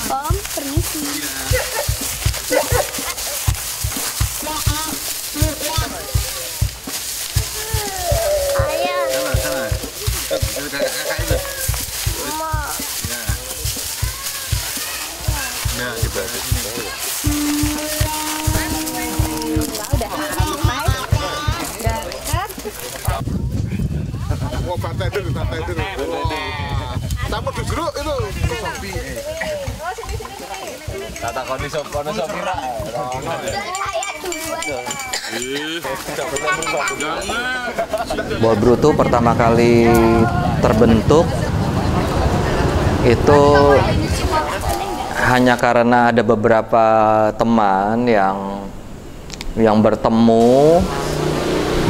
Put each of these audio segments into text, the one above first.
Om, permisi. Ayah. Sana. Kakak itu. Mama. Nah, kita sini. Udah sampai. Udah dekat. Wah, pantai itu. Tamu justru itu Sopi. Kata koni sopono sopira. Ball Brutu pertama kali terbentuk itu hanya karena ada beberapa teman yang bertemu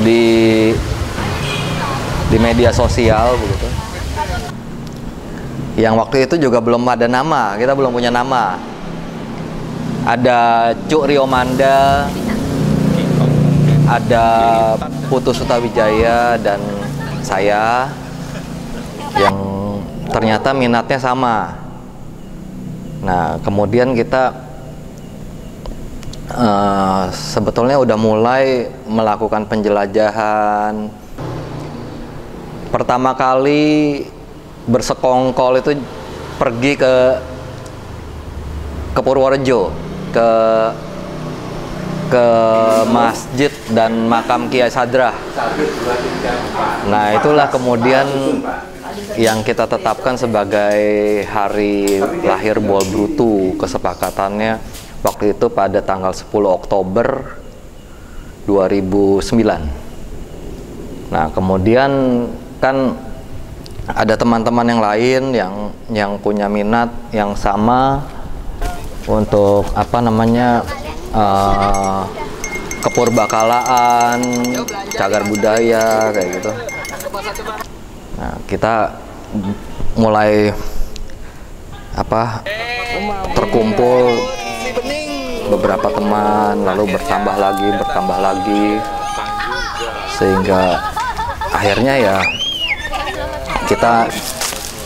di media sosial begitu. Yang waktu itu juga belum ada nama, kita belum punya nama. Ada Cuk Riomanda, ada Putu Sutawijaya dan saya yang ternyata minatnya sama. Nah, kemudian kita sebetulnya udah mulai melakukan penjelajahan. Pertama kali bersekongkol itu pergi ke Purworejo, ke masjid dan makam Kiai Sadrah. Nah, itulah kemudian yang kita tetapkan sebagai hari lahir Ball Brutu. Kesepakatannya waktu itu pada tanggal 10 Oktober 2009. Nah, kemudian kan ada teman-teman yang lain yang punya minat yang sama untuk kepurbakalaan, cagar budaya kayak gitu. Nah, kita mulai terkumpul beberapa teman, lalu bertambah lagi sehingga akhirnya ya kita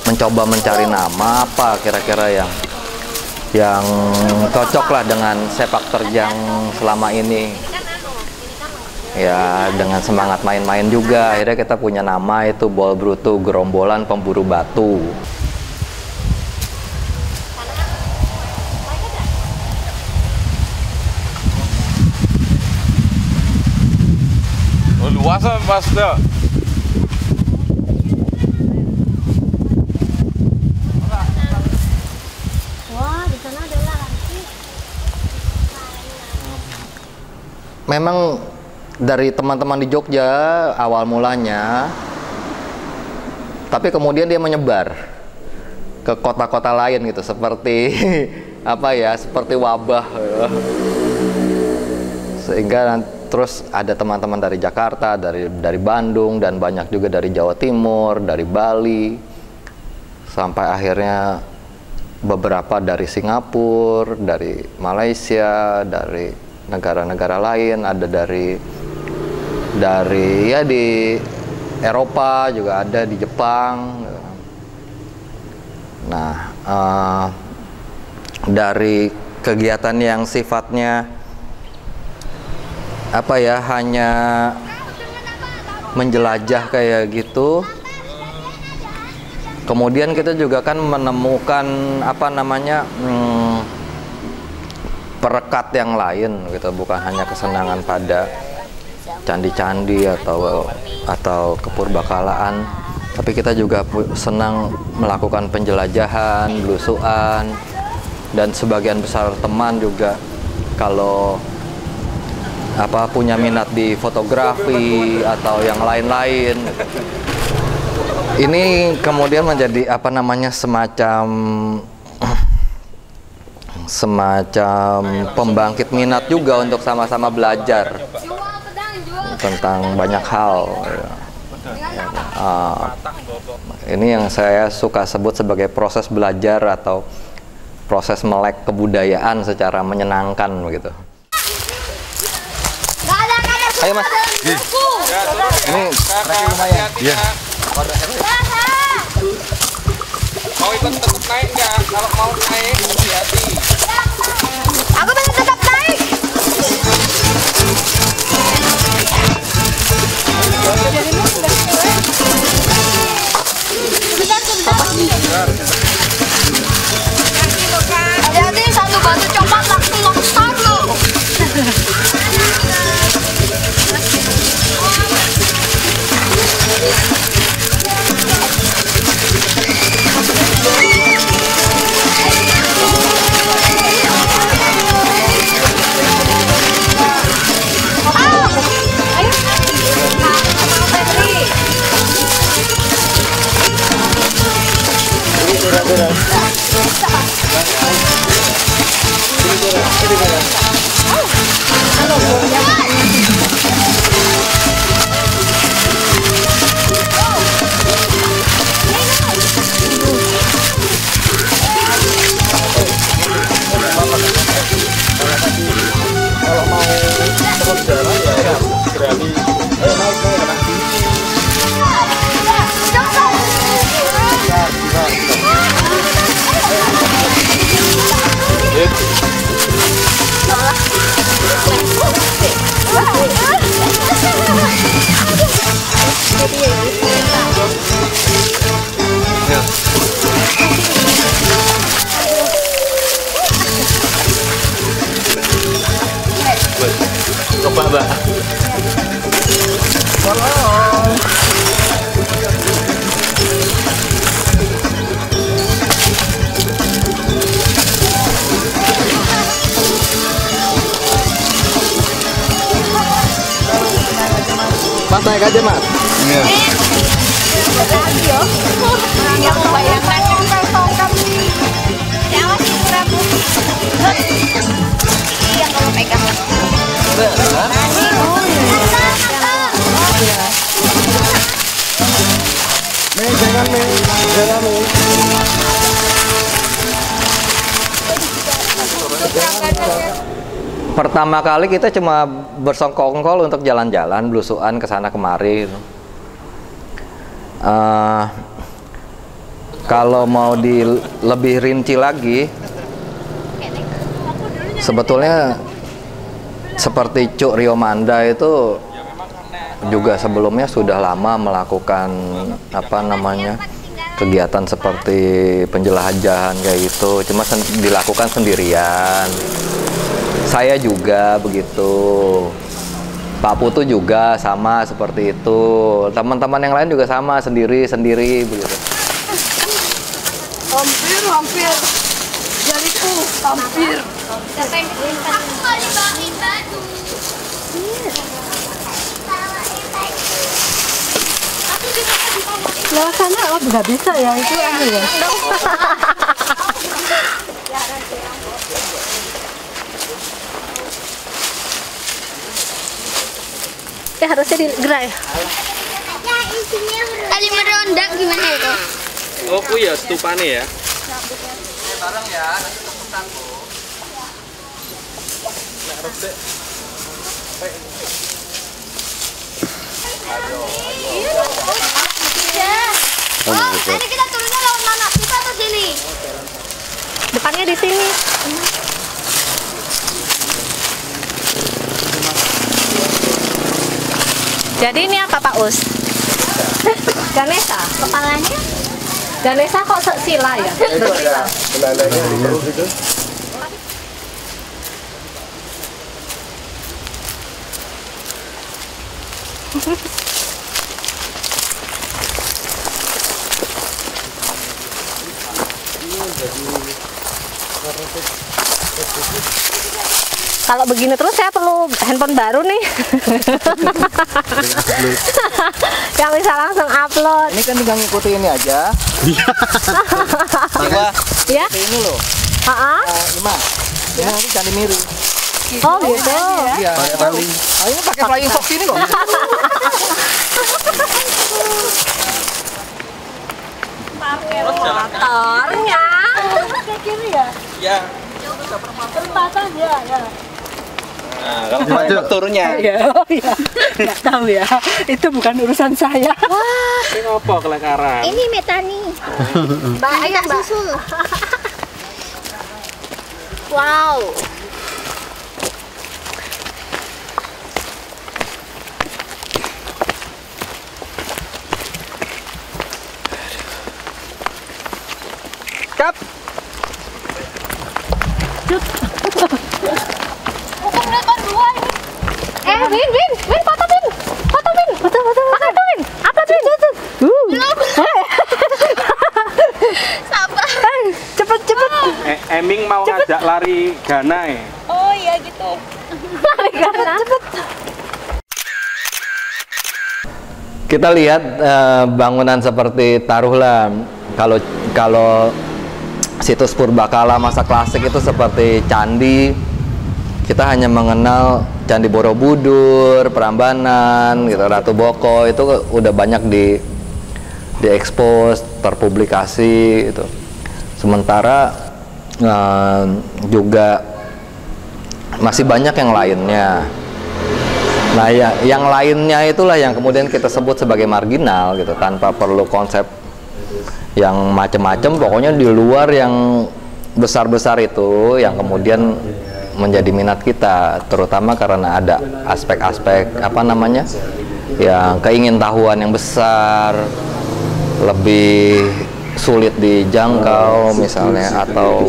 mencoba mencari nama apa kira-kira yang cocok lah dengan sepak terjang selama ini. Ya, dengan semangat main-main juga, akhirnya kita punya nama itu Ball Brutu, Gerombolan Pemburu Batu. Oh, luas pas tuh. Wah, di sana ada lagi. memang dari teman-teman di Jogja awal mulanya, tapi kemudian dia menyebar ke kota-kota lain gitu, seperti apa ya, seperti wabah, sehingga terus ada teman-teman dari Jakarta, dari Bandung, dan banyak juga dari Jawa Timur, dari Bali, sampai akhirnya beberapa dari Singapura, dari Malaysia, dari negara-negara lain, ada dari ya di Eropa juga ada, di Jepang. Nah, dari kegiatan yang sifatnya apa ya, hanya menjelajah kayak gitu, kemudian kita juga kan menemukan apa namanya perekat yang lain gitu, bukan hanya kesenangan pada candi-candi atau kepurbakalaan, tapi kita juga senang melakukan penjelajahan, belusuan, dan sebagian besar teman juga kalau apa punya minat di fotografi atau yang lain-lain. Ini kemudian menjadi apa namanya semacam pembangkit minat juga untuk sama-sama belajar tentang banyak hal. Ini yang saya suka sebut sebagai proses belajar atau proses melek kebudayaan secara menyenangkan begitu. Ayo Mas. Ini kaki lumayan. Iya. Mau ikut tetap naik nggak? Kalau mau naik hati-hati. Aku pengen tetap naik. Hati-hati, satu batu coklat langsung longsor loh. Coba, Mbak. Mas naik aja Mas. Iya. Yang kebayangkan tongkat nih. Yang masih berabu. Yang kalau pegang. Pertama kali kita cuma bersongkol-ongkol untuk jalan-jalan, belusuan ke sana kemari. Kalau mau lebih rinci lagi, sebetulnya seperti Cuk Riomanda itu juga sebelumnya sudah lama melakukan apa namanya kegiatan seperti penjelajahan kayak gitu, cuma dilakukan sendirian. Saya juga begitu, Pak Putu juga sama seperti itu, teman-teman yang lain juga sama, sendiri-sendiri begitu. Hampir jariku hampir. Aku nggak dibawain baju. Lewat sana oh nggak bisa ya itu anu ya. Ya harusnya digerai. Tali merondak gimana itu? Oh, ya stupane ya. Bareng ya, nanti tepukan Bu. Oh, tadi kita turunnya lawan mana? Kita atau sini? Depannya di sini. Jadi ini apa Pak Us? Ganesha. Kepalanya? Ganesha kok sila ya? Itu ada belalainya terus itu. Kalau begini terus saya perlu handphone baru nih. Yang bisa langsung upload. Ini kan tinggal ngikuti ini aja. Coba Ya? ini loh. Ima. Ini nanti jangan miring. Oh gitu. Iya. Pakai tali. Oh, ini pakai flying fox ini loh. Motornya. Ke kiri ya? Ya. Perempatan ya. Nah, kalau mau turunnya. Ya, oh ya. Nggak tahu ya. Itu bukan urusan saya. Ini apa kelekaran? Ini metani. Banyak susu. Wow. Cut. Hukum lebar dua ini. Win, foto Win. Foto Win. Apa Win? Sabar. Cepet. Eming mau ngajak lari Ghana ya. Oh iya gitu. Cepet. Kita lihat bangunan seperti taruhlah kalau situs purbakala masa klasik itu seperti candi, kita hanya mengenal Candi Borobudur, Prambanan, gitu, Ratu Boko, itu udah banyak diekspos, terpublikasi, gitu. Sementara juga masih banyak yang lainnya. Nah, ya, yang lainnya itulah yang kemudian kita sebut sebagai marginal, gitu, tanpa perlu konsep yang macam-macam. Pokoknya di luar yang besar-besar itu yang kemudian menjadi minat kita, terutama karena ada aspek-aspek yang keingintahuan yang besar, lebih sulit dijangkau misalnya, atau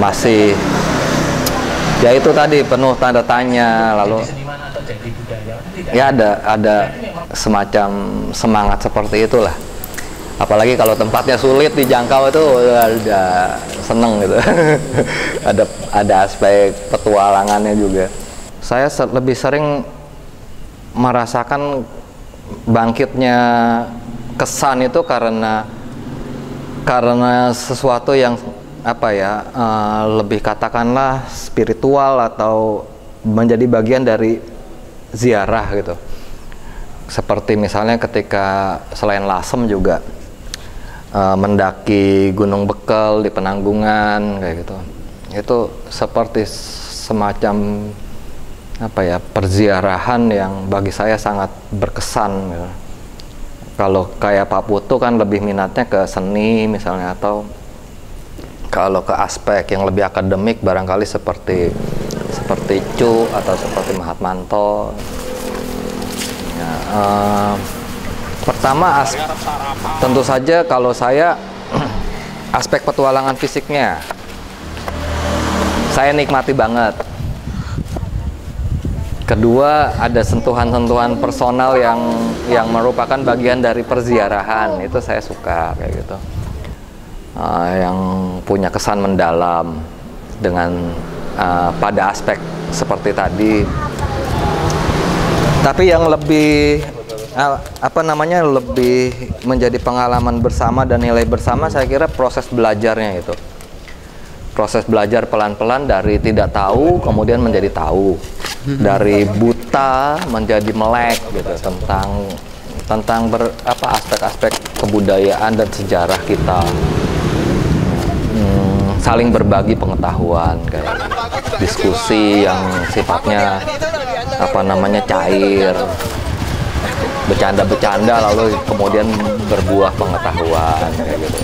masih ya itu tadi penuh tanda tanya. Lalu ya ada semacam semangat seperti itulah. Apalagi kalau tempatnya sulit dijangkau itu udah seneng gitu. ada aspek petualangannya juga. Saya lebih sering merasakan bangkitnya kesan itu karena sesuatu yang lebih katakanlah spiritual atau menjadi bagian dari ziarah gitu. Seperti misalnya ketika selain Lasem juga mendaki Gunung Bekel di Penanggungan kayak gitu. Itu seperti semacam perziarahan yang bagi saya sangat berkesan gitu. Kalau kayak Pak Putu kan lebih minatnya ke seni misalnya, atau kalau ke aspek yang lebih akademik barangkali seperti Cu atau seperti Mahatmanto. Ya, pertama tentu saja kalau saya aspek petualangan fisiknya saya nikmati banget. Kedua, ada sentuhan-sentuhan personal yang merupakan bagian dari perziarahan, itu saya suka kayak gitu. Yang punya kesan mendalam dengan pada aspek seperti tadi. Tapi yang lebih lebih menjadi pengalaman bersama dan nilai bersama, saya kira proses belajarnya itu. Proses belajar pelan-pelan dari tidak tahu kemudian menjadi tahu, dari buta menjadi melek gitu, tentang aspek-aspek kebudayaan dan sejarah kita. Saling berbagi pengetahuan, kayak diskusi yang sifatnya cair, bercanda-bercanda lalu kemudian berbuah pengetahuan kayak gitu.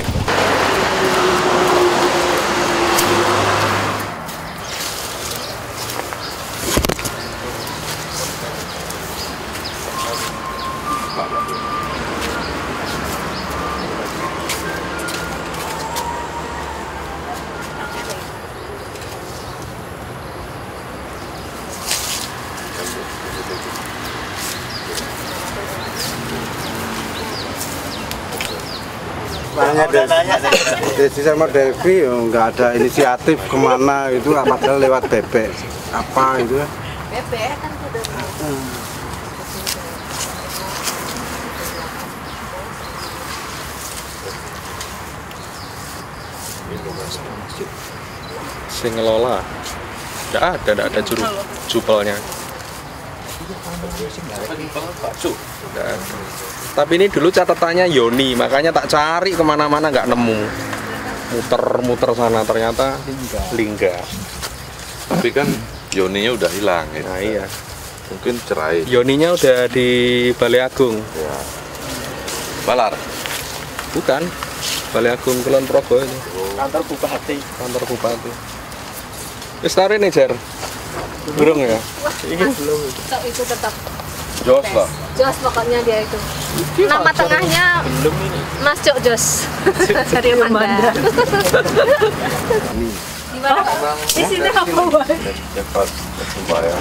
Desi sama Devi nggak ada inisiatif kemana itu, padahal lewat bebek apa itu ya? Bebek kan udah. Sing ngelola nggak ada jupelnya. Nggak ada. Tapi ini dulu catatannya Yoni, makanya tak cari kemana-mana nggak nemu. Muter-muter sana ternyata Lingga. Tapi kan Yoninya udah hilang ya. Nah iya. Mungkin cerai. Yoninya udah di Balai Agung. Ya. Balar. Bukan. Balai Agung Kulon Progo ini. Kantor bupati. Kantor bupati. Wis tare nih, Jar. Burung ya? Belum. Itu tetap Jos lah. Jos pokoknya dia itu. Nama tengahnya Mas Cok Jos. Dari Manda. Gimana? Di sini apa, Boy?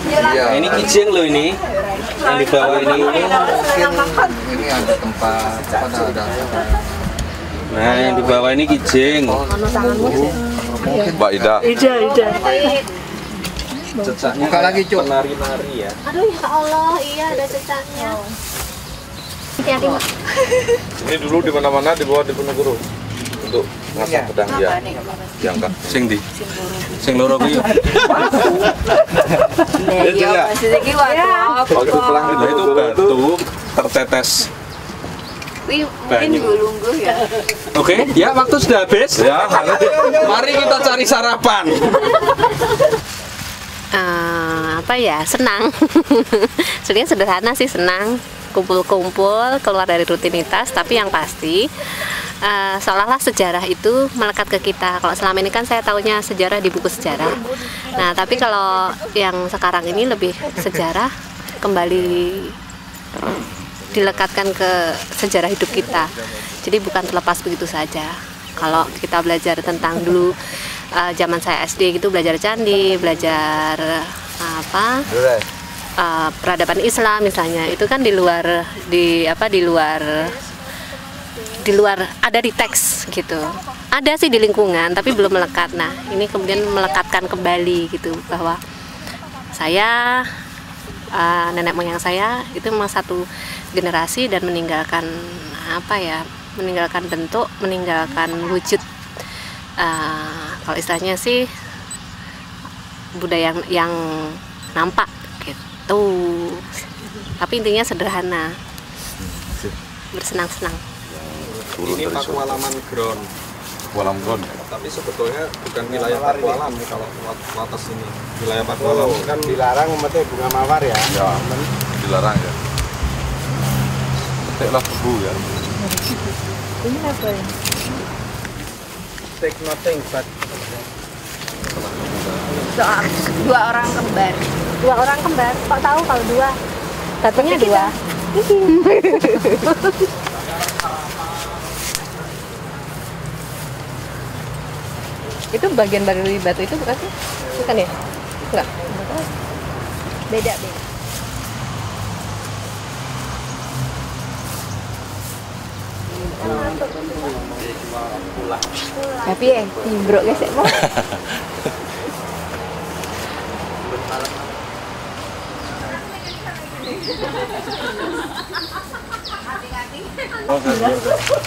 Iya. Ini kijing loh ini. Yang di bawah ini. Ini ada tempat Nah, yang di bawah ini kijing. Mbak Ida. Ida. Buka lagi, Cuk. Penari-nari ya. Aduh ya Allah, iya ada cecaknya. Hati-hati, Mbak. Ini dulu di mana-mana dibawa di Diponegoro untuk ngasah pedang ya. Diangkat. Sing di. Sing loro kuwi. Itu ya. Waktu pulang Nah, itu batu tertetes. Mungkin gulungguh ya. Oke, ya waktu sudah habis. Ya, Mari kita cari sarapan. Senang. Sebenarnya sederhana sih, senang. Kumpul-kumpul, keluar dari rutinitas, tapi yang pasti seolah-olah sejarah itu melekat ke kita. Kalau selama ini kan saya taunya sejarah di buku sejarah. Nah, tapi kalau yang sekarang ini lebih sejarah kembali dilekatkan ke sejarah hidup kita. Jadi bukan terlepas begitu saja. Kalau kita belajar tentang dulu zaman saya SD gitu, belajar candi, belajar peradaban Islam misalnya, itu kan di luar ada di teks gitu. Ada sih di lingkungan tapi belum melekat. Nah, ini kemudian melekatkan kembali gitu, bahwa saya nenek moyang saya itu memang satu generasi dan meninggalkan bentuk, meninggalkan wujud, kalau istilahnya sih budaya yang nampak gitu. Tapi intinya sederhana, bersenang-senang. Ini Pakualaman Ground. Pakualaman. Tapi sebetulnya bukan wilayah Pakualam kalau atas ini. Wilayah Pakualam kan Dilarang memetik bunga mawar ya. Ya, dilarang ya. Petiklah tebu ya. Ini apa ya? Take nothing but Dua orang kembar. Dua orang kembar, kok tahu kalau dua? Batunya dua. Itu bagian dari batu itu bukan sih? Bukan ya? Enggak. Beda. Tapi ya, timbrok guys ya.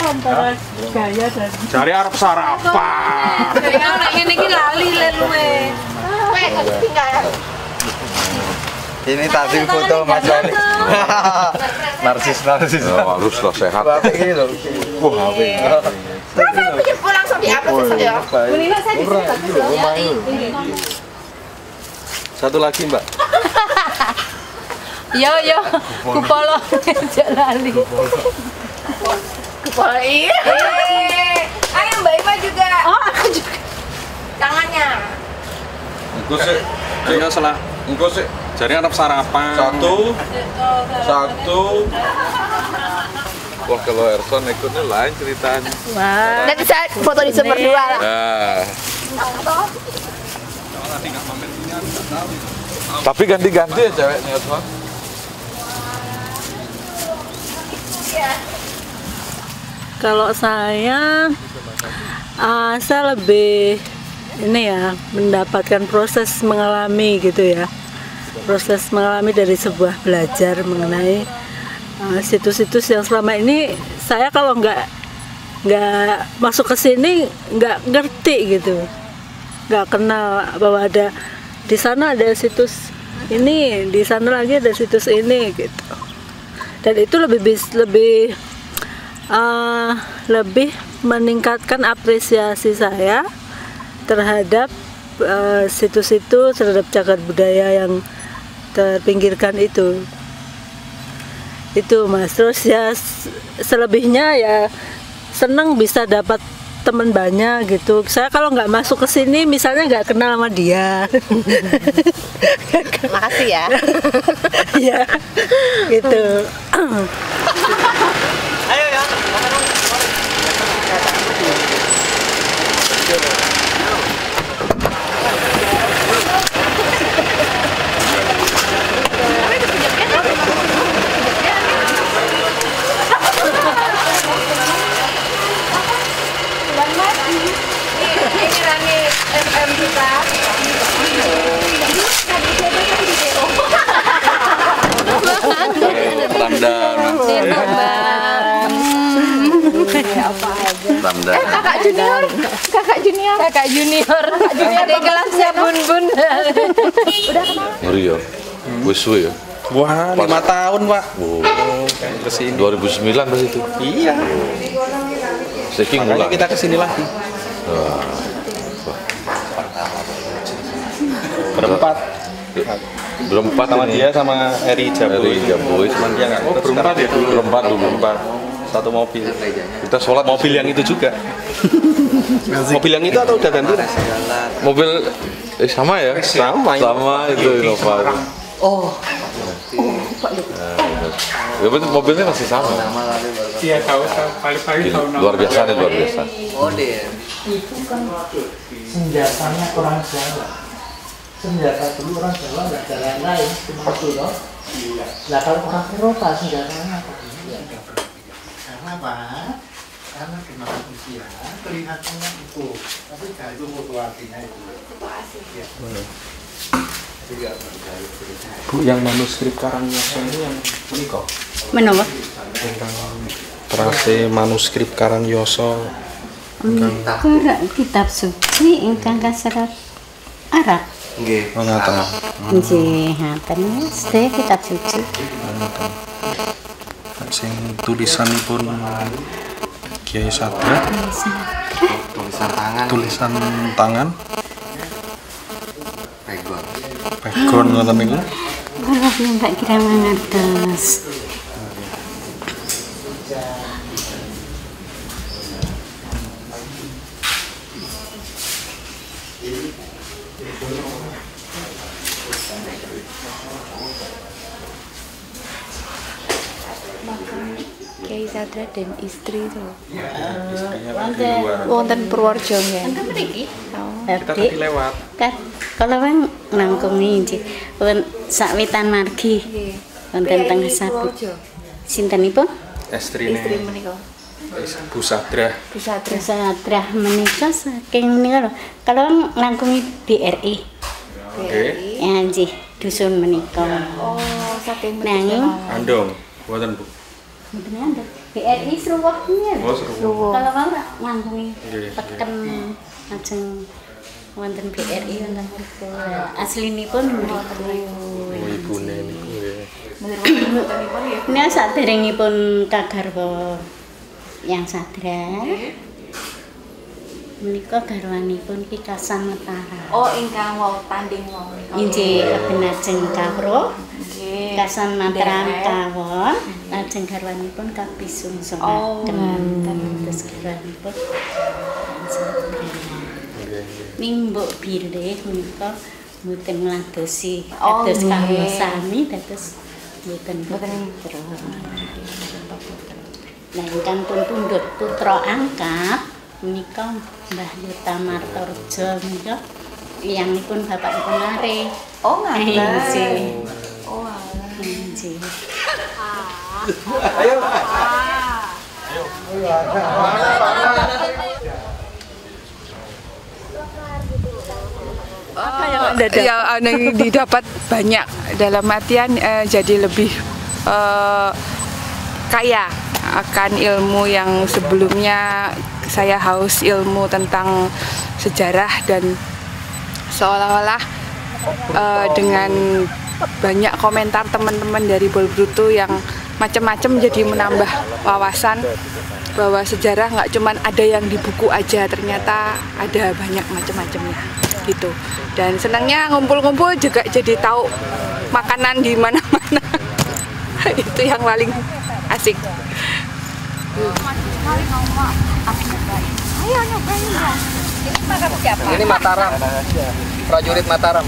Antara gaya dan Cari arep sarapan. Ya nek ngene iki lali le luwe. Kowe ketinggalan. Ini tadi foto Mas Wali. Narsis. Harus lah sehat. Bapak ini loh. Wah, Langsung di-upload ya. Kulino saya di sini. Satu lagi, Mbak. Yo, kupolo aja lali. Kupolo iya. Ayo Mbak Ima juga. Oh, aku juga. Tangannya. Engko sih. Ayo salah. Engko sih. Cari arep sarapan. Satu. Wah, kalau Erson ikutnya lain ceritanya. Wah. Nanti saya foto di super 2 lah. Nah. Tapi ganti-ganti ya ceweknya Erson. kalau saya lebih ini ya mendapatkan proses mengalami gitu ya, proses mengalami dari sebuah belajar mengenai situs-situs yang selama ini saya kalau nggak masuk ke sini nggak ngerti gitu, nggak kenal bahwa ada di sana ada situs ini, di sana lagi ada situs ini gitu. Dan itu lebih meningkatkan apresiasi saya terhadap situs-situs, terhadap cagar budaya yang terpinggirkan itu Mas. Terus ya selebihnya ya seneng bisa dapat teman banyak gitu. Saya kalau nggak masuk ke sini misalnya nggak kenal sama dia. Makasih ya. Ya gitu. Ayo ya. Ini Rani FM kita. Ramdan. Ramdan. Kakak junior di kelasnya Bun. Udah kenal? Ngeri ya. Wis suwe ya. Wah, 5 tahun, Pak. Oh. Kesini. 2009 pas itu. Iya. Saking Makanya mulai. kita kesini lagi. Berempat. Berempat Sama ini. dia sama Eri Jamboy. Eri Jamboy. Cuman dia nggak. Oh, berempat ya dulu. Berempat dulu. Berempat. Satu mobil. Kita sholat Mobil yang itu juga. Mobil yang itu atau udah ganti? mobil sama ya? Sama. Sama itu Innova. Ya betul, mobilnya masih sama. Iya tahu paling-paling tahu nama. Luar biasa nih, luar biasa. Itu kan senjatanya orang Jawa. Senjata dulu orang Jawa nggak ada yang lain, cuma itu loh. Nah kalau orang Eropa senjatanya apa? Karena apa? Karena kena usia, kelihatannya itu. Tapi nggak itu mutu artinya itu. Bu, yang manuskrip Karangyoso ini yang menikah? Menapa? Terase manuskrip Karangyoso. Kurang kitab suci ingkang kaserat Arab. Nggih. Ngoten. Nggih, ngaten sedaya kitab suci. Sing tulisanipun Kiai Sadra. Tulisan tangan. Background ngoten niku. Kalau Mbak kira mangertos. Kiai Sadra dan istri itu. Wonten Wonten Purworejo ya. Kita tadi lewat. kan kalau bang nangkungi nggih pun sakwitan margi wonten tengah sabu. Sintenipun? Istri Estrine menika. Bu Sadra. Bu Sadra. Satrah menika saking menika lho. Kalau bang nangkungi BRI. Oke. Ya nggih dusun menika. Oh, Nanging Andong, buatan Bu. mboten ngandel. BRI Sruwahnya. Oh, Sruwah. Kalau mau nganggungi teken ajeng wonten BRI wonten mriku. Aslinipun mriku. Oh, ibune niku ya. Nah, saderengipun kagarwa yang sadra. Menika garwanipun Ki Kasan Matara. Oh, ingkang wau tanding wau. Inggih kebenajeng kawruh. Nggih. Kasan Mataram kawon, lajeng garwanipun kapisungsungaken. Terus garwanipun ning mbok bilih menika mboten ngladosi kados kanggo sami dados mboten Nah, ingkang pun pundhut putra angkat menika Mbah Yuta Martorjo menika tiyangipun bapakipun Lare. Oh, ngaten. Oh, nggih. Ayo. yang didapat banyak dalam artian jadi lebih kaya akan ilmu yang sebelumnya saya haus ilmu tentang sejarah dan seolah-olah dengan banyak komentar teman-teman dari Bolbrutu yang macam-macam jadi menambah wawasan bahwa sejarah nggak cuman ada yang di buku aja, ternyata ada banyak macam-macamnya gitu. Dan senangnya ngumpul-ngumpul juga jadi tahu makanan di mana-mana. Itu yang paling asik. Ayo nyobain dong. Ini makam siapa? Ini Mataram. Prajurit Mataram.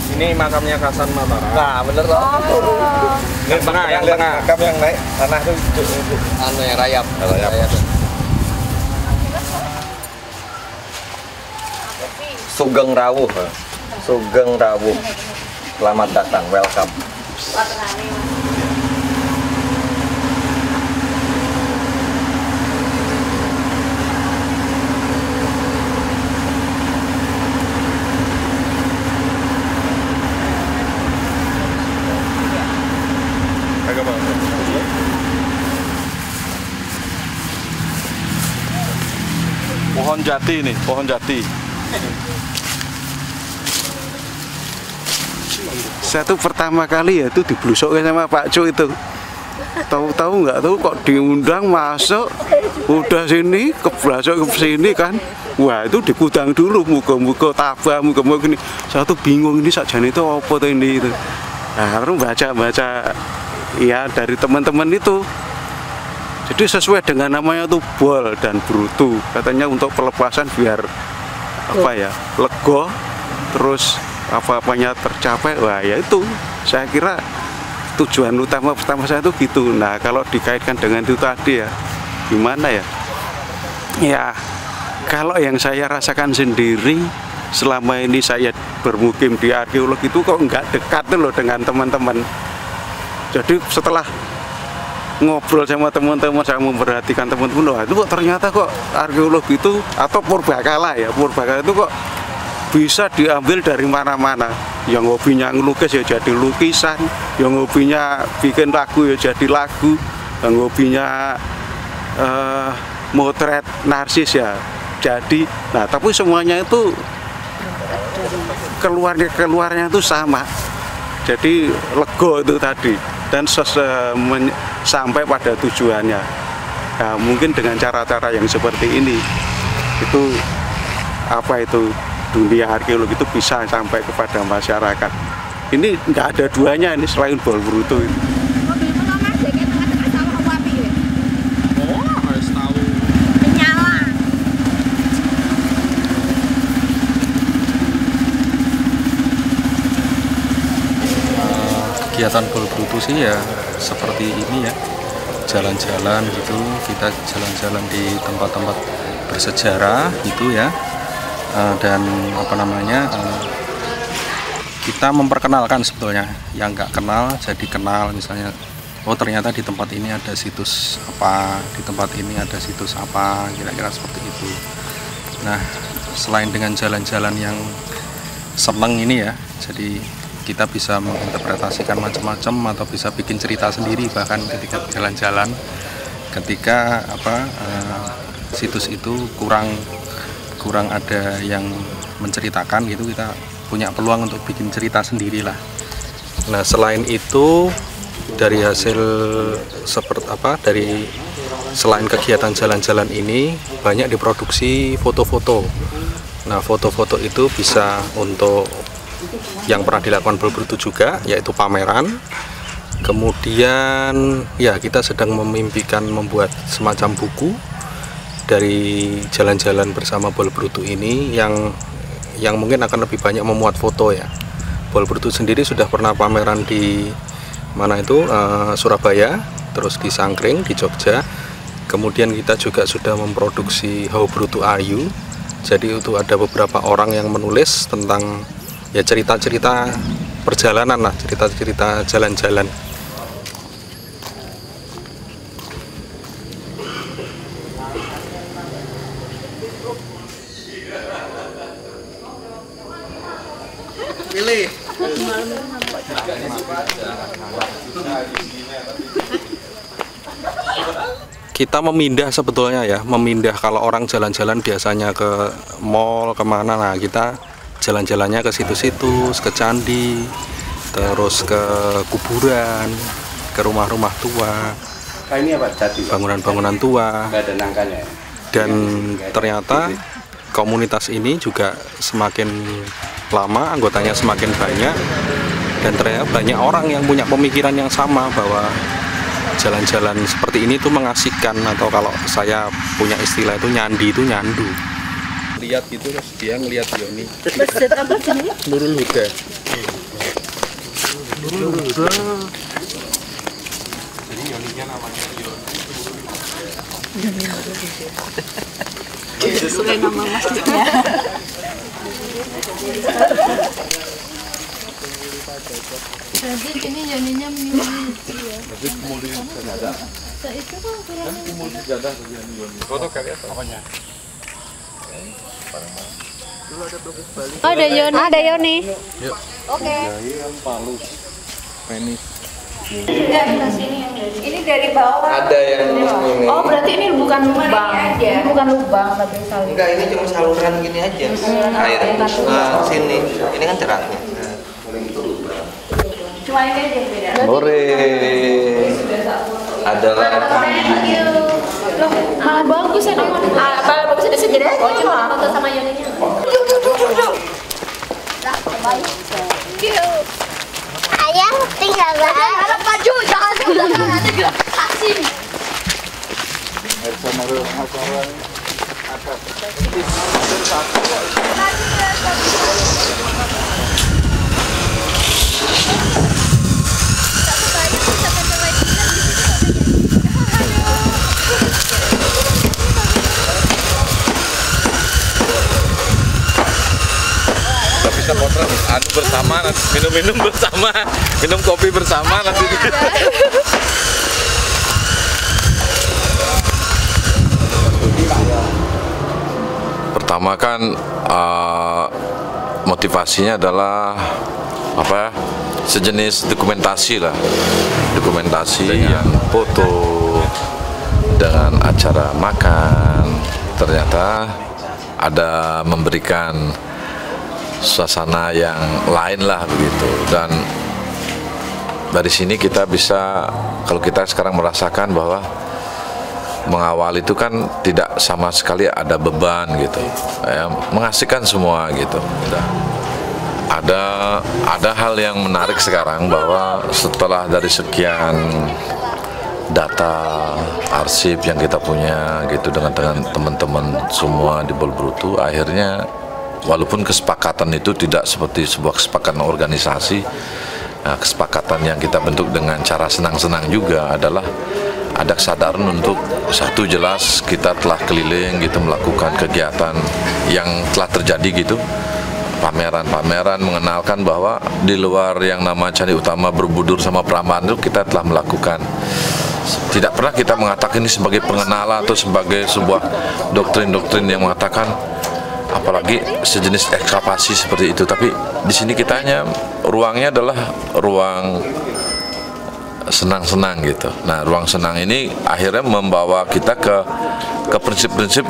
Ini makamnya Kasan Mataram. Nah, bener toh. Yang tengah, yang tengah. Makam yang naik tanah itu Anu yang rayap. Sugeng Rawuh. Sugeng Rawuh. Selamat datang, welcome. Pohon jati nih, pohon jati. saya tuh pertama kali ya tuh diblusokin sama Pak Cuk itu. Tahu-tahu nggak tahu kok diundang masuk, udah sini keblasok ke sini kan. Wah, itu digudang dulu, muga-muga tabah, muga-muga gini. Saya tuh bingung ini sajane itu apa tuh ini itu. Nah, baru baca ya dari teman-teman itu. Jadi sesuai dengan namanya tuh bol dan brutu. Katanya untuk pelepasan biar apa ya, lego, terus apa-apanya tercapai. Wah, ya itu saya kira tujuan utama pertama saya itu gitu. Nah, kalau dikaitkan dengan itu tadi ya, gimana ya? Ya, kalau yang saya rasakan sendiri selama ini saya bermukim di arkeologi itu kok nggak dekat loh dengan teman-teman. Jadi setelah ngobrol sama teman-teman, saya memperhatikan teman-teman, wah itu kok ternyata kok arkeologi itu atau purbakala ya, purbakala itu kok bisa diambil dari mana-mana. Yang hobinya ngelukis ya jadi lukisan, yang hobinya bikin lagu ya jadi lagu, yang hobinya motret narsis ya jadi. Nah, tapi semuanya itu keluarnya itu sama. Jadi lego itu tadi dan sampai pada tujuannya. Nah, mungkin dengan cara-cara yang seperti ini itu apa itu dunia arkeologi itu bisa sampai kepada masyarakat. Ini nggak ada duanya ini selain Bolbrutu itu. Kegiatan Bolbrutu sih ya seperti ini ya, jalan-jalan gitu, kita jalan-jalan di tempat-tempat bersejarah gitu ya, dan apa namanya, kita memperkenalkan sebetulnya yang nggak kenal jadi kenal. Misalnya, oh ternyata di tempat ini ada situs apa, di tempat ini ada situs apa, kira-kira seperti itu. Nah, selain dengan jalan-jalan yang seneng ini ya, jadi kita bisa menginterpretasikan macam-macam atau bisa bikin cerita sendiri bahkan ketika jalan-jalan, ketika situs itu kurang ada yang menceritakan gitu, kita punya peluang untuk bikin cerita sendirilah. Nah, selain itu dari hasil selain kegiatan jalan-jalan ini banyak diproduksi foto-foto. Nah, foto-foto itu bisa untuk yang pernah dilakukan Bolbrutu juga, yaitu pameran. Kemudian ya kita sedang memimpikan membuat semacam buku dari jalan-jalan bersama Bolbrutu ini yang mungkin akan lebih banyak memuat foto ya. Bolbrutu sendiri sudah pernah pameran di mana itu Surabaya, terus di Sangkring di Jogja. Kemudian kita juga sudah memproduksi How Brutu Are You. Jadi itu ada beberapa orang yang menulis tentang ya cerita-cerita perjalanan lah, cerita-cerita jalan-jalan. Pilih. Kita memindah sebetulnya ya, memindah kalau orang jalan-jalan biasanya ke mall kemana, nah kita jalan-jalannya ke situs-situs, ke candi, terus ke kuburan, ke rumah-rumah tua, Ini apa? bangunan-bangunan tua. Nggak ada nangkanya. Dan ternyata komunitas ini juga semakin lama anggotanya semakin banyak, dan ternyata banyak orang yang punya pemikiran yang sama bahwa jalan-jalan seperti ini tuh mengasihkan, atau kalau saya punya istilah itu nyandi, itu nyandu. Lihat gitu terus dia ngelihat Yoni. Masjid apa sini? Nurul Huda. Nurul Huda. Jadi Yoninya namanya Yoni. Sesuai nama masjidnya. Jadi ini Yoninya Mimi. Tapi kemudian ada. Itu kan kurang. Kemudian ada bagian Yoni. Foto kali apanya? Oh, ada Yoni. Ada Yoni. Yuk. Oke. Palu. Penis. Ini dari bawah. Ada yang ini. Oh, berarti ini bukan lubang. Ini bukan lubang tapi saluran. Enggak, ini cuma saluran gini aja. Air nah, sini. Ini kan cerahnya. Cuma ini aja yang beda. Ore. Ada Loh, malah bagus ya dong. Malah bagus ada segede. Oh, cuma foto sama Yoninya. Ayah tinggal Harap maju, jangan sebelah nanti bilang kasih. Bisa potret bersama, minum bersama, minum kopi bersama nanti. Pertama kan motivasinya adalah apa? Sejenis dokumentasi lah, dokumentasi yang foto dengan acara makan. Ternyata ada memberikan suasana yang lain lah begitu, dan dari sini kita bisa, kalau kita sekarang merasakan bahwa mengawal itu kan tidak sama sekali ada beban gitu ya, mengasihkan semua gitu. Ada hal yang menarik sekarang bahwa setelah dari sekian data arsip yang kita punya gitu dengan teman-teman semua di Bolbrutu, akhirnya walaupun kesepakatan itu tidak seperti sebuah kesepakatan organisasi, nah, kesepakatan yang kita bentuk dengan cara senang-senang juga adalah ada kesadaran untuk satu, jelas kita telah keliling gitu melakukan kegiatan yang telah terjadi gitu, pameran-pameran mengenalkan bahwa di luar yang nama Candi Utama Borobudur sama Prambanan itu kita telah melakukan. Tidak pernah kita mengatakan ini sebagai pengenalan atau sebagai sebuah doktrin-doktrin yang mengatakan apalagi sejenis ekskavasi seperti itu. Tapi di sini kita hanya ruangnya adalah ruang senang-senang gitu. Nah, ruang senang ini akhirnya membawa kita ke prinsip-prinsip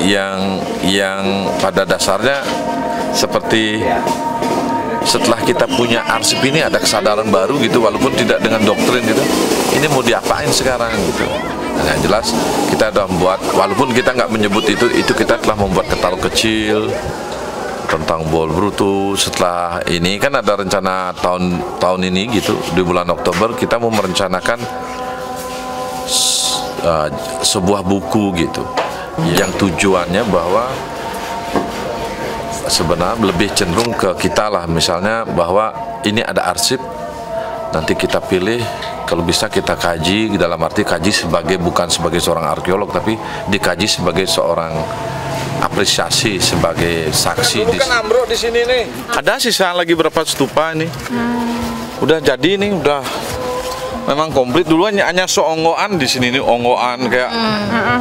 yang pada dasarnya seperti setelah kita punya arsip ini ada kesadaran baru gitu, walaupun tidak dengan doktrin gitu. Ini mau diapain sekarang gitu. Nah, yang jelas kita sudah membuat, walaupun kita nggak menyebut itu kita telah membuat katalog kecil tentang Bol Brutu. Setelah ini kan ada rencana tahun ini gitu, di bulan Oktober kita mau merencanakan sebuah buku gitu, yang tujuannya bahwa sebenarnya lebih cenderung ke kita lah, misalnya bahwa ini ada arsip, nanti kita pilih, kalau bisa kita kaji, dalam arti kaji bukan sebagai seorang arkeolog, tapi dikaji sebagai seorang apresiasi, sebagai saksi. Kan ambruk di sini nih. Ada sisa lagi berapa stupa ini? Udah jadi nih, udah memang komplit. Dulu hanya seonggoan di sini nih, onggoan kayak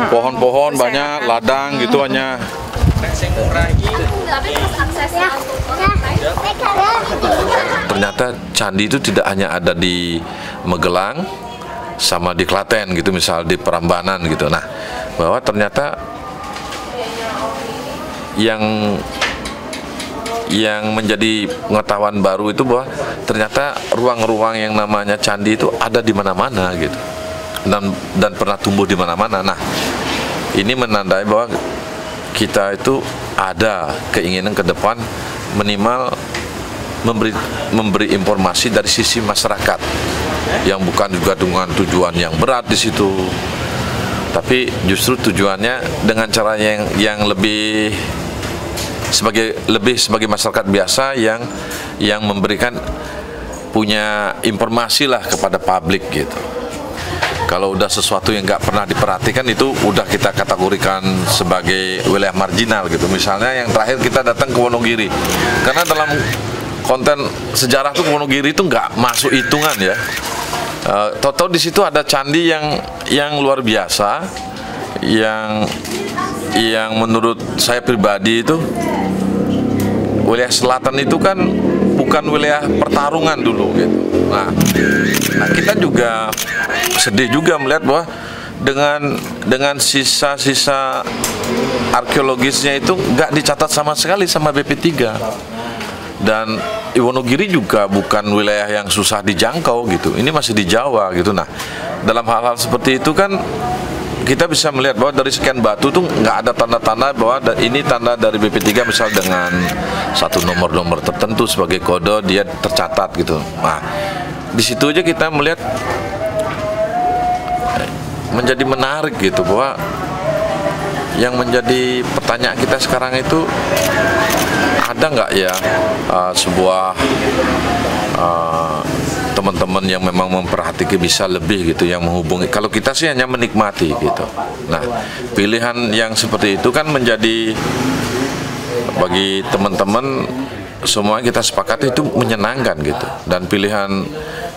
pohon-pohon banyak, ladang gitu hanya. Ternyata candi itu tidak hanya ada di Magelang sama di Klaten gitu, misal di Prambanan gitu. Nah, bahwa ternyata yang menjadi pengetahuan baru itu bahwa ternyata ruang-ruang yang namanya candi itu ada di mana-mana gitu, dan pernah tumbuh di mana-mana. Nah, ini menandai bahwa kita itu ada keinginan ke depan minimal memberi informasi dari sisi masyarakat yang bukan juga dengan tujuan yang berat di situ, tapi justru tujuannya dengan cara yang lebih sebagai masyarakat biasa yang memberikan punya informasi lah kepada publik gitu. Kalau udah sesuatu yang nggak pernah diperhatikan itu udah kita kategorikan sebagai wilayah marginal gitu. Misalnya yang terakhir kita datang ke Wonogiri, karena dalam konten sejarah tuh Wonogiri itu nggak masuk hitungan ya. Tahu-tahu di situ ada candi yang luar biasa, yang menurut saya pribadi itu wilayah selatan itu kan bukan wilayah pertarungan dulu gitu. Nah, kita juga sedih juga melihat bahwa dengan sisa-sisa arkeologisnya itu nggak dicatat sama sekali sama BP3. Dan Wonogiri juga bukan wilayah yang susah dijangkau gitu. Ini masih di Jawa gitu. Nah, dalam hal-hal seperti itu kan kita bisa melihat bahwa dari sekian batu tuh nggak ada tanda-tanda bahwa ini tanda dari BP3 misal dengan satu nomor-nomor tertentu sebagai kode dia tercatat gitu. Nah, di situ aja kita melihat menjadi menarik gitu, bahwa yang menjadi pertanyaan kita sekarang itu ada nggak ya sebuah teman-teman yang memang memperhatikan bisa lebih gitu, yang menghubungi. Kalau kita sih hanya menikmati gitu. Nah, pilihan yang seperti itu kan menjadi bagi teman-teman semua kita sepakati itu menyenangkan gitu. Dan pilihan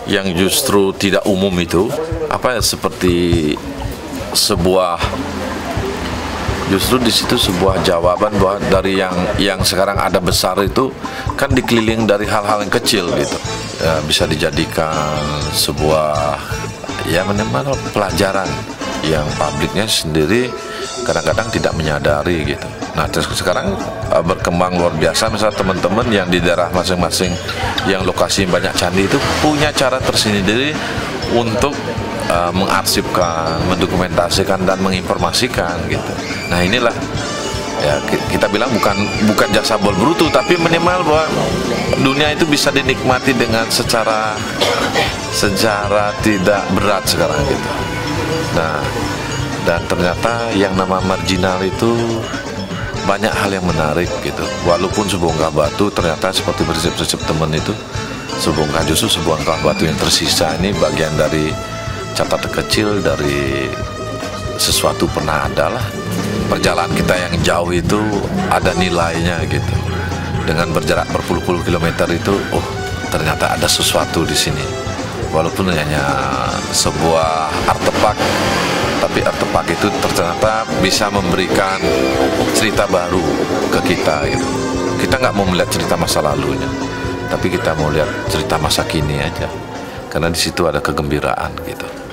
yang justru tidak umum itu seperti sebuah, justru di situ sebuah jawaban bahwa dari yang sekarang ada besar itu kan dikeliling dari hal-hal yang kecil gitu. Ya, bisa dijadikan sebuah minimal pelajaran yang publiknya sendiri kadang-kadang tidak menyadari gitu. Nah, terus sekarang berkembang luar biasa, misalnya teman-teman yang di daerah masing-masing yang lokasi banyak candi itu punya cara tersendiri untuk mengarsipkan, mendokumentasikan dan menginformasikan gitu. Nah, inilah ya kita bilang bukan jasa Bol Brutu, tapi minimal bahwa dunia itu bisa dinikmati dengan secara tidak berat sekarang gitu. Nah, dan ternyata yang nama marginal itu banyak hal yang menarik gitu. Walaupun sebongkah batu ternyata seperti prinsip-prinsip teman itu, justru sebongkah batu yang tersisa ini bagian dari catatan kecil dari sesuatu pernah ada lah. Perjalanan kita yang jauh itu ada nilainya gitu. Dengan berjarak berpuluh-puluh kilometer itu, ternyata ada sesuatu di sini. Walaupun hanya sebuah artefak tapi artefak itu ternyata bisa memberikan cerita baru ke kita gitu. Kita nggak mau melihat cerita masa lalunya, tapi kita mau lihat cerita masa kini aja, karena di situ ada kegembiraan gitu.